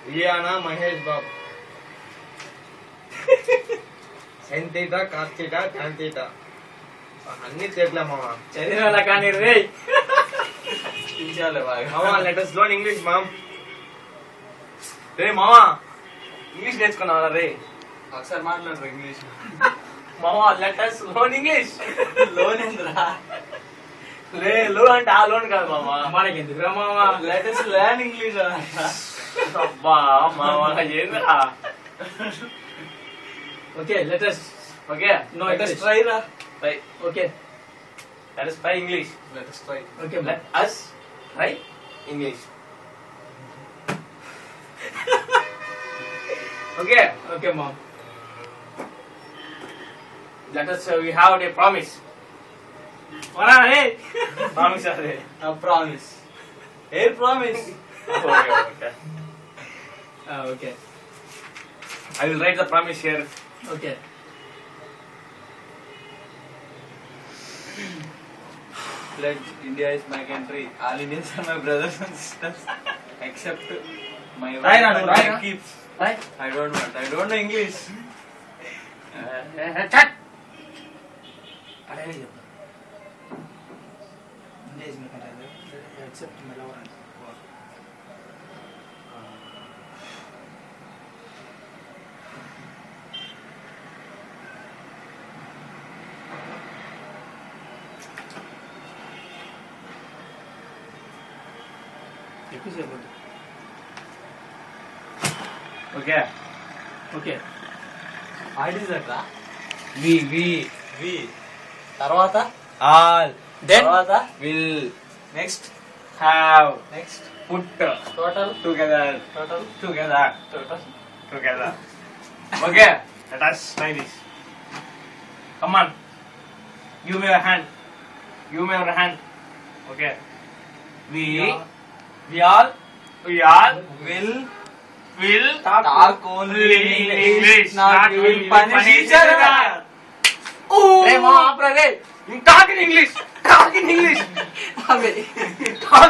రియానా Mahesh Babu. Sine theta cos theta tan theta అన్ని తీట్లే మామ. చదివిన కానీ రే మామ లెటర్స్ లోన్ ఇంగ్లీష్ మామ్. రే మామా ఇంగ్లీష్ నేర్చుకున్నావా రే? ఒకసారి మాట్లాడరు ఇంగ్లీష్. మామా లెటర్స్ లోన్ ఇంగ్లీష్. లోన్ ఏంద్రా? లే లో అంటే ఆ లోన్ కాదు మామా. మనకి ఎందుకురా మామ? Letters learn English. అబ్బా మామా ఏంద్రా? Okay letters. Okay no Let us try రా. Try. Okay. Let us try English. Let us try. Okay. Let us try English. Okay. Okay mom. Let us. We have a promise. What are they? Promise are they? A promise. Air promise. Okay. Okay. Okay. I will write the promise here. Okay. Pledge India is my country. All Indians are my brothers and sisters. Except my wife and my kids. Right. I don't want. I don't know English. Chat. India is my country. Except my lover and war. Okay. Okay. What is that? We. We. Tarvata. All. Then. Tarvata. Will. Next. Have. Next. Put. Total. Together. Total. Together. Total. Together. Okay. Let us try this. Come on. Give me your hand. Give me your hand. Okay. We. Yeah. We all Will talk only in English. Not we will punish each other. Hey, mom, you talk in English. Talk in English. Abe. Talk